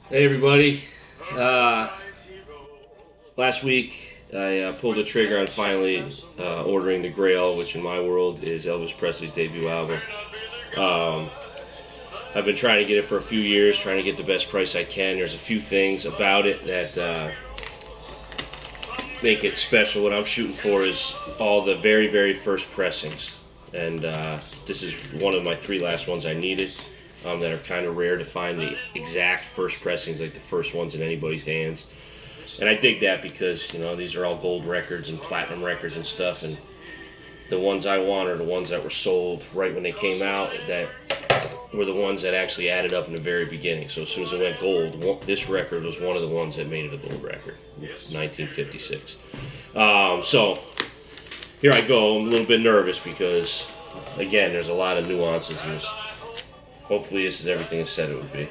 Hey everybody. Uh, Last week I pulled the trigger on finally ordering the Grail, which in my world is Elvis Presley's debut album. Um, I've been trying to get it for a few years, trying to get the best price I can. There's a few things about it that make it special. What I'm shooting for is all the very, very first pressings. And this is one of my three last ones I needed that are kind of rare to find the exact first pressings, like the first ones in anybody's hands. And I dig that because, these are all gold records and platinum records and stuff. And the ones I want are the ones that were sold right when they came out that were the ones that actually added up in the very beginning. So as soon as it went gold, this record was one of the ones that made it a gold record. 1956. So here I go. I'm a little bit nervous because, again, there's a lot of nuances. And hopefully this is everything it said it would be.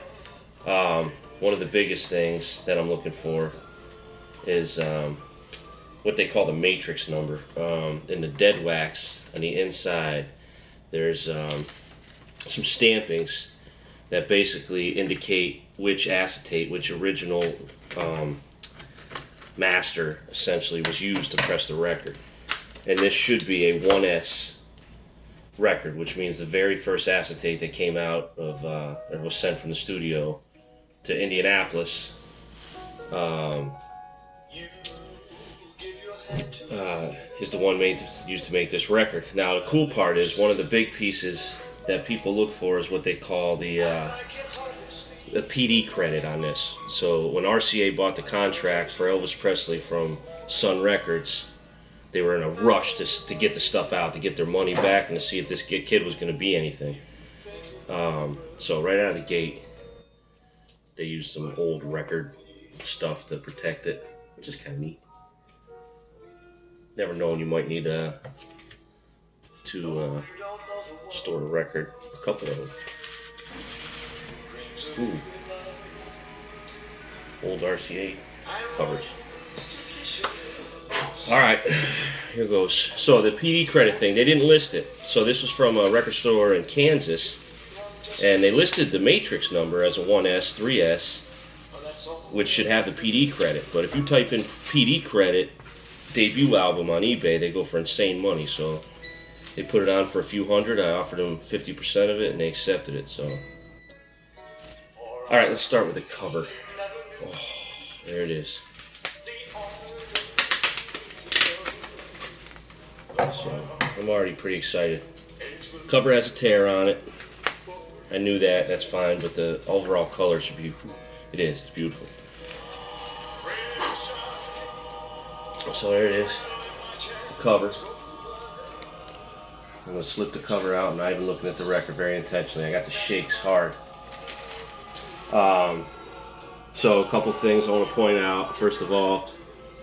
One of the biggest things that I'm looking for is what they call the matrix number. In the dead wax on the inside, there's some stampings that basically indicate which acetate, which original master essentially was used to press the record. And this should be a 1S record, which means the very first acetate that came out of, or was sent from the studio to Indianapolis, is the one used to make this record. Now the cool part is one of the big pieces that people look for is what they call the PD credit on this. So when RCA bought the contract for Elvis Presley from Sun Records, they were in a rush to get the stuff out, to get their money back, and to see if this kid was going to be anything. So right out of the gate, they used some old record stuff to protect it, which is kind of neat. Never known you might need to store a record. A couple of them. Ooh. Old RCA covers. Alright, here goes. So the PD credit thing, they didn't list it. So this was from a record store in Kansas, and they listed the matrix number as a 1S, 3S, which should have the PD credit. But if you type in PD credit debut album on eBay, they go for insane money. So they put it on for a few hundred. I offered them 50% of it, and they accepted it. So, all right, let's start with the cover. Oh, there it is. So I'm already pretty excited. Cover has a tear on it. I knew that. That's fine, but the overall colors are beautiful. It is. It's beautiful. So there it is. The cover. I'm going to slip the cover out. I'm not even looking at the record very intentionally. I got the shakes hard. So a couple things I want to point out. First of all,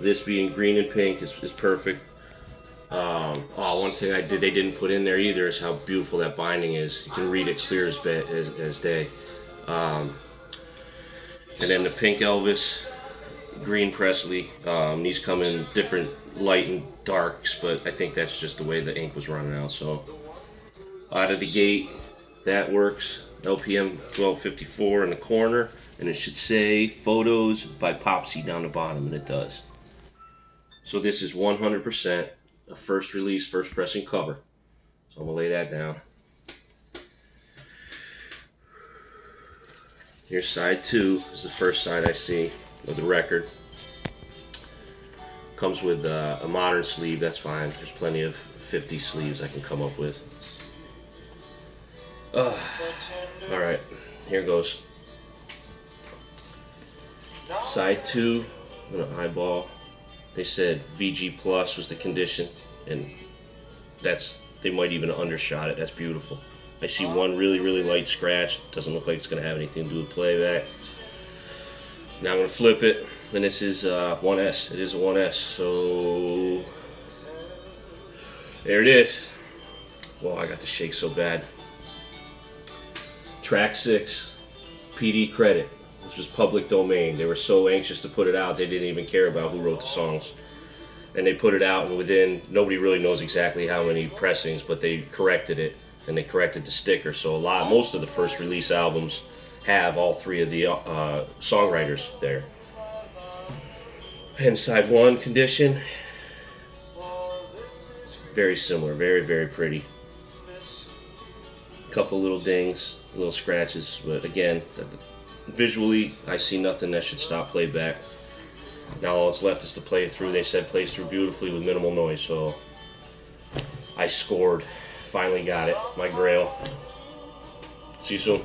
this being green and pink is perfect. One thing they didn't put in there either is how beautiful that binding is. You can read it clear as day. And then the pink Elvis, green Presley. These come in different light and darks, but I think that's just the way the ink was running out. So out of the gate, that works. LPM 1254 in the corner, and it should say Photos by Popsy down the bottom, and it does. So this is 100% a first release, first pressing cover. So I'm gonna lay that down. Here's side 2. This is the first side I see of the record. Comes with a modern sleeve. That's fine. There's plenty of 50 sleeves I can come up with. Alright, here goes. Side 2, I'm gonna eyeball. They said VG Plus was the condition, and they might even undershot it. That's beautiful. I see one really, really light scratch. Doesn't look like it's gonna have anything to do with playback. Now I'm gonna flip it, and this is 1S. It is a 1S, so there it is. Well, I got the shake so bad. Track 6, PD credit, which was public domain. They were so anxious to put it out, they didn't even care about who wrote the songs. And they put it out, and nobody really knows exactly how many pressings, but they corrected it, and they corrected the sticker. So most of the first release albums have all three of the songwriters there. And side one condition, very similar, very, very pretty. Couple little dings, little scratches, but again, visually, I see nothing that should stop playback. Now all that's left is to play it through. They said plays through beautifully with minimal noise, so I scored. Finally got it. My Grail. See you soon.